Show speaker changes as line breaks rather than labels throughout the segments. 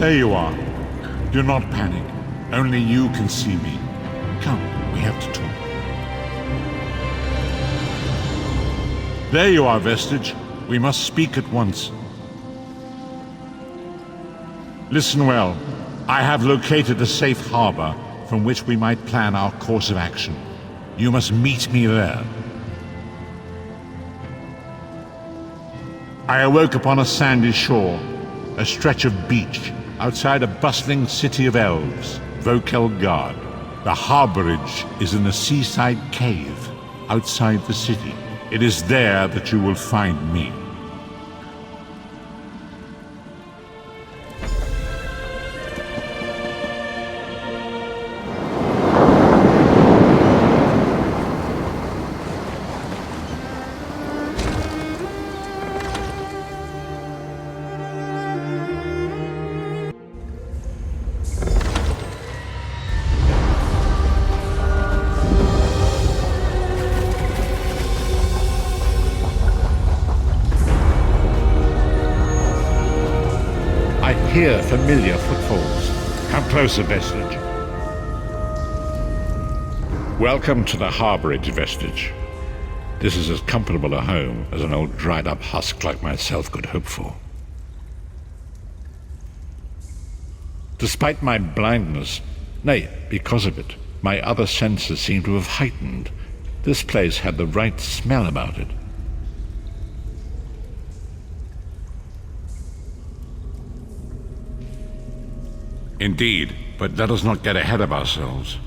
There you are. Do not panic. Only you can see me. Come, we have to talk. There you are, Vestige. We must speak at once. Listen well. I have located a safe harbor from which we might plan our course of action. You must meet me there. I awoke upon a sandy shore, a stretch of beach, outside a bustling city of elves, vulkhel. The Harborage is in a seaside cave outside the city. It is there that you will find me. I hear familiar footfalls. Come closer, Vestige. Welcome to the Harborage, Vestige. This is as comfortable a home as an old dried-up husk like myself could hope for. Despite my blindness, nay, because of it, my other senses seem to have heightened. This place had the right smell about it. Indeed, but let us not get ahead of ourselves.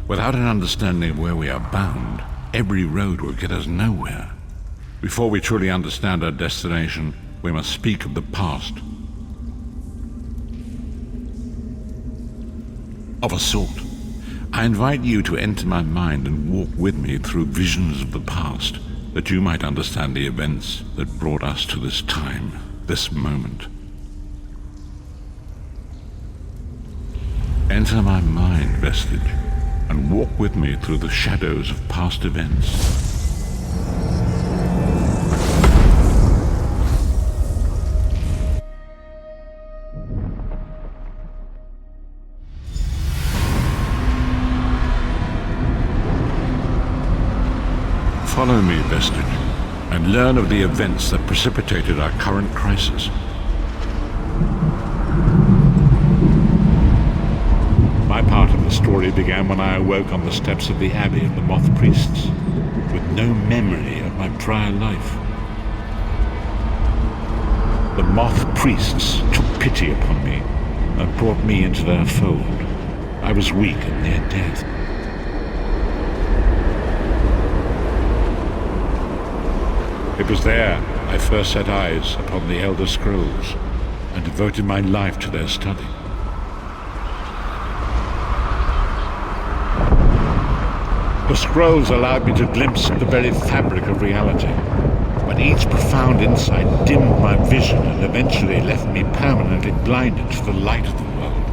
Without an understanding of where we are bound, every road will get us nowhere. Before we truly understand our destination, we must speak of the past. Of a sort. I invite you to enter my mind and walk with me through visions of the past, that you might understand the events that brought us to this time, this moment. Enter my mind, Vestige, and walk with me through the shadows of past events. Follow me, Vestige, and learn of the events that precipitated our current crisis. My part of the story began when I awoke on the steps of the Abbey of the Moth Priests, with no memory of my prior life. The Moth Priests took pity upon me and brought me into their fold. I was weak and near death. It was there I first set eyes upon the Elder Scrolls and devoted my life to their study. The scrolls allowed me to glimpse the very fabric of reality, but each profound insight dimmed my vision and eventually left me permanently blinded to the light of the world.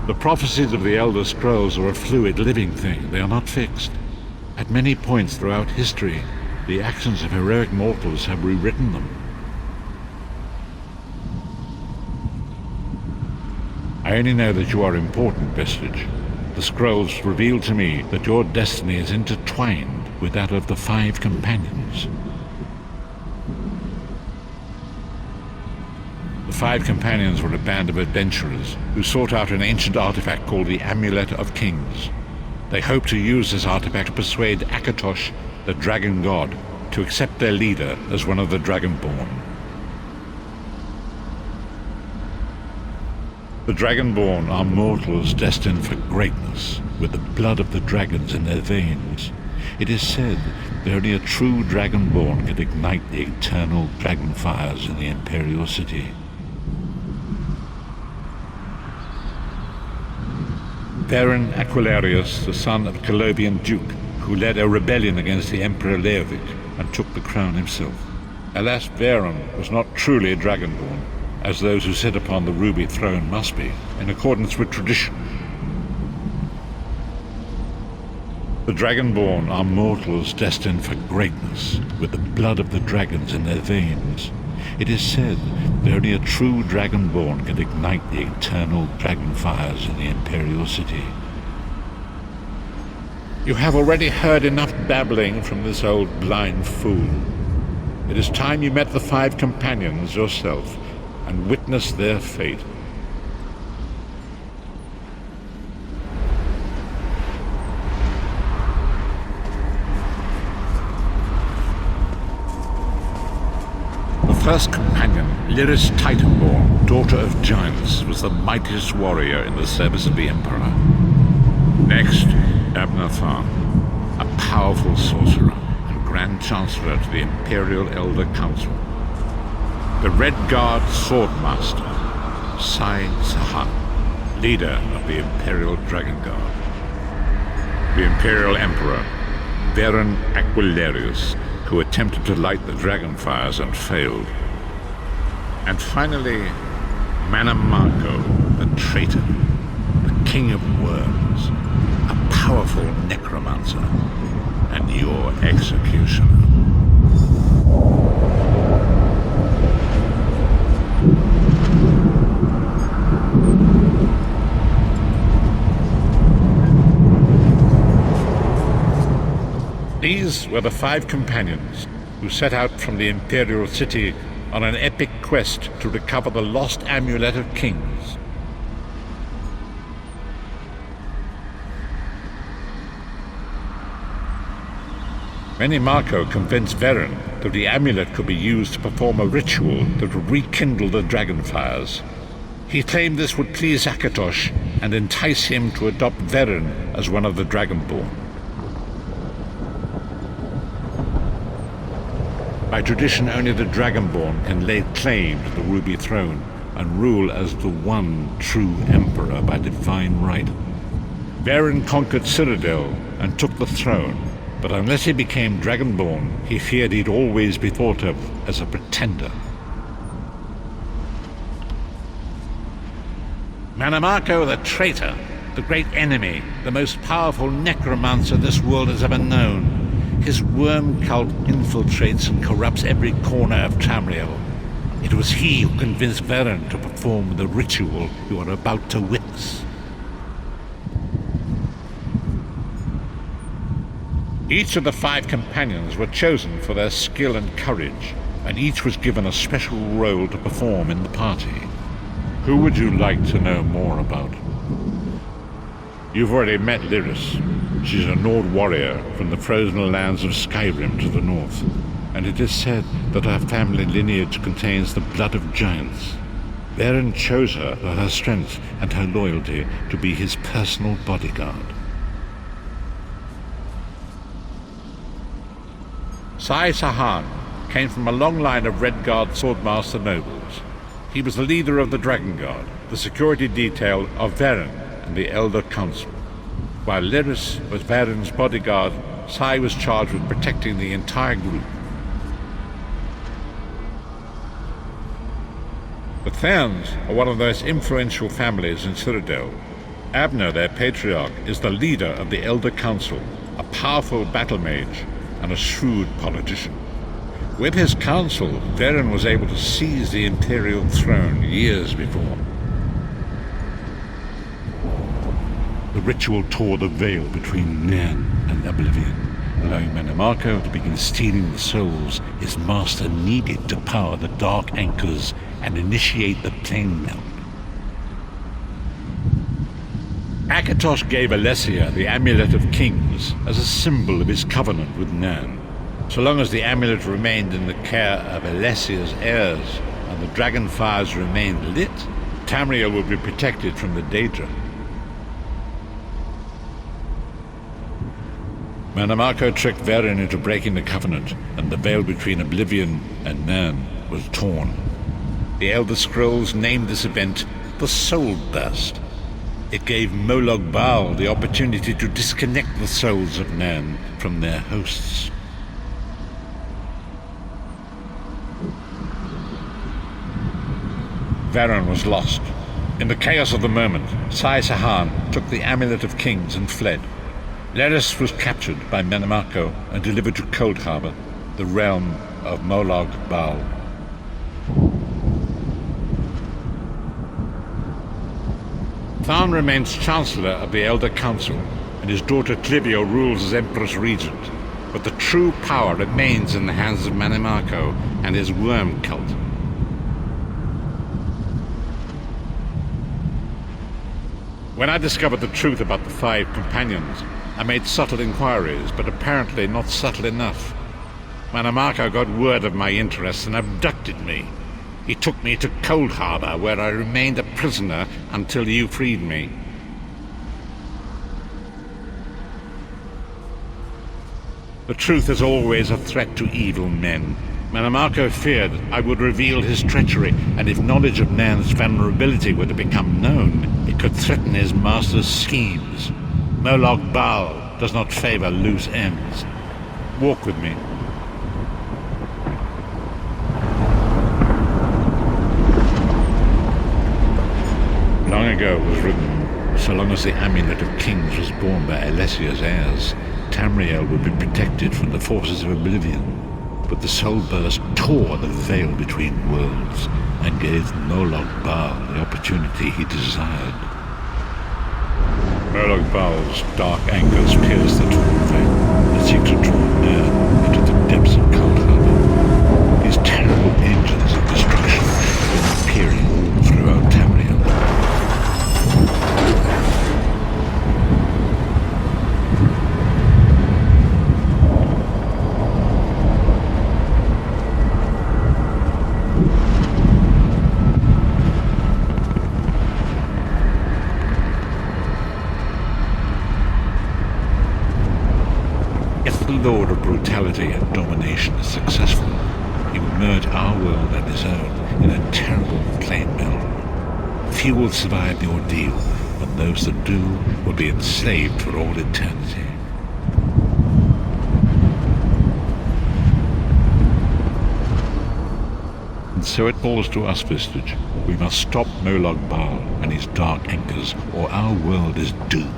The prophecies of the Elder Scrolls are a fluid, living thing. They are not fixed. At many points throughout history, the actions of heroic mortals have rewritten them. I only know that you are important, Vestige. The scrolls reveal to me that your destiny is intertwined with that of the 5 companions. The 5 companions were a band of adventurers who sought out an ancient artifact called the Amulet of Kings. They hoped to use this artifact to persuade Akatosh, the dragon god, to accept their leader as one of the Dragonborn. The Dragonborn are mortals destined for greatness, with the blood of the dragons in their veins. It is said that only a true Dragonborn can ignite the eternal dragon fires in the Imperial City. Baron Aquilarius, the son of a Colovian duke, who led a rebellion against the Emperor Leovic and took the crown himself. Alas, Baron was not truly a Dragonborn, as those who sit upon the ruby throne must be, in accordance with tradition. The Dragonborn are mortals destined for greatness, with the blood of the dragons in their veins. It is said that only a true Dragonborn can ignite the eternal dragon fires in the Imperial City. You have already heard enough babbling from this old blind fool. It is time you met the 5 companions yourself and witnessed their fate. The first companion, Lyris Titanborn, daughter of giants, was the mightiest warrior in the service of the Emperor. Next, Abnathan, a powerful sorcerer and Grand Chancellor to the Imperial Elder Council. The Red Guard Swordmaster, Sai Sahan, leader of the Imperial Dragon Guard. The Imperial Emperor, Varen Aquilarius, who attempted to light the dragon fires and failed. And finally, MagCro, the traitor, the king of worms, a powerful necromancer, and your executioner. These were the 5 companions who set out from the Imperial City on an epic quest to recover the lost Amulet of Kings. Many MagCro convinced Varen that the amulet could be used to perform a ritual that would rekindle the dragon fires. He claimed this would please Akatosh and entice him to adopt Varen as one of the Dragonborn. By tradition, only the Dragonborn can lay claim to the Ruby Throne and rule as the one true Emperor by divine right. Varen conquered Cyrodiil and took the throne, but unless he became Dragonborn, he feared he'd always be thought of as a pretender. MagCro the traitor, the great enemy, the most powerful necromancer this world has ever known. His worm cult infiltrates and corrupts every corner of Tamriel. It was he who convinced Varen to perform the ritual you are about to witness. Each of the 5 companions were chosen for their skill and courage, and each was given a special role to perform in the party. Who would you like to know more about? You've already met Lyris. She's a Nord warrior from the frozen lands of Skyrim to the north, and it is said that her family lineage contains the blood of giants. Varen chose her for her strength and her loyalty to be his personal bodyguard. Sai Sahan came from a long line of Red Guard Swordmaster nobles. He was the leader of the Dragon Guard, the security detail of Varen and the Elder Council. While Lyris was Varen's bodyguard, Sai was charged with protecting the entire group. The Therns are one of the most influential families in Cyrodiil. Abner, their patriarch, is the leader of the Elder Council, a powerful battle mage and a shrewd politician. With his council, Varen was able to seize the Imperial throne years before. The ritual tore the veil between Nairn and Oblivion, allowing MagCro to begin stealing the souls his master needed to power the dark anchors and initiate the plane melt. Akatosh gave Alessia the Amulet of Kings as a symbol of his covenant with Nairn. So long as the amulet remained in the care of Alessia's heirs and the dragon fires remained lit, Tamriel would be protected from the Daedra. MagCro tricked Varen into breaking the covenant, and the veil between Oblivion and Nairn was torn. The Elder Scrolls named this event the Soul Burst. It gave Molag Bal the opportunity to disconnect the souls of Nairn from their hosts. Varen was lost. In the chaos of the moment, Sai Sahan took the Amulet of Kings and fled. Leris was captured by MagCro and delivered to Cold Harbor, the realm of Molag Bal. Tharn remains Chancellor of the Elder Council, and his daughter Clivio rules as Empress Regent. But the true power remains in the hands of MagCro and his worm cult. When I discovered the truth about the 5 companions, I made subtle inquiries, but apparently not subtle enough. MagCro got word of my interests and abducted me. He took me to Cold Harbor, where I remained a prisoner until you freed me. The truth is always a threat to evil men. MagCro feared I would reveal his treachery, and if knowledge of Nan's vulnerability were to become known, it could threaten his master's schemes. Molag Bal does not favor loose ends. Walk with me. Long ago it was written, so long as the amulet of kings was borne by Alessia's heirs, Tamriel would be protected from the forces of oblivion. But the soul burst tore the veil between worlds and gave Molag Bal the opportunity he desired. Molag Bal's dark anchors pierced the torn veil and seemed to draw near into the depths of Cold Harbor. These terrible engines of destruction were appearing all throughout Tamriel. The Lord of Brutality and Domination is successful. He will merge our world and his own in a terrible flame melt. Few will survive the ordeal, and those that do will be enslaved for all eternity. And so it falls to us, Vistage. We must stop Molag Bal and his dark anchors, or our world is doomed.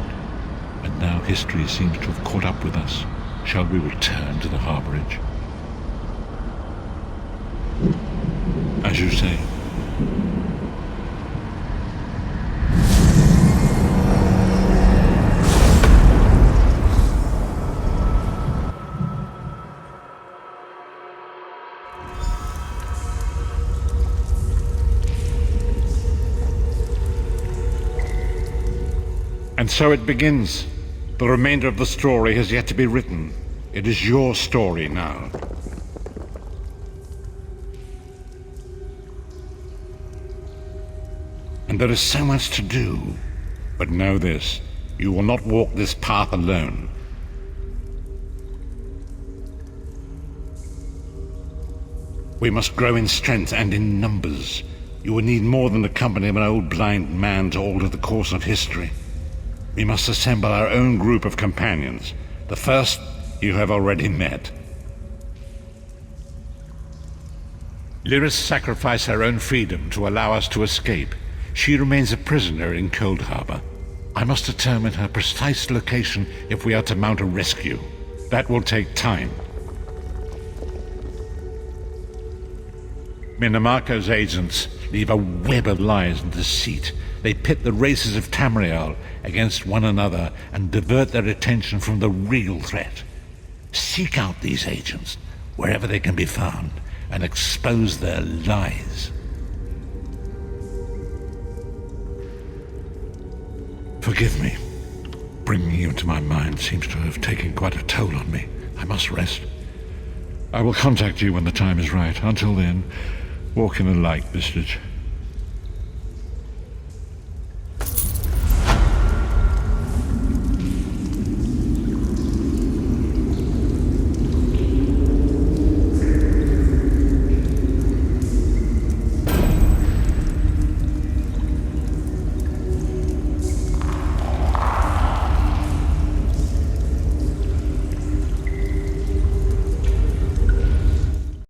And now history seems to have caught up with us. Shall we return to the Harborage? As you say. And so it begins. The remainder of the story has yet to be written. It is your story now. And there is so much to do. But know this, you will not walk this path alone. We must grow in strength and in numbers. You will need more than the company of an old blind man to alter the course of history. We must assemble our own group of companions. The first you have already met. Lyris sacrificed her own freedom to allow us to escape. She remains a prisoner in Cold Harbor. I must determine her precise location if we are to mount a rescue. That will take time. MagCro's agents leave a web of lies and deceit. They pit the races of Tamriel against one another and divert their attention from the real threat. Seek out these agents, wherever they can be found, and expose their lies. Forgive me. Bringing you into my mind seems to have taken quite a toll on me. I must rest. I will contact you when the time is right. Until then, walk in the light, Vistage.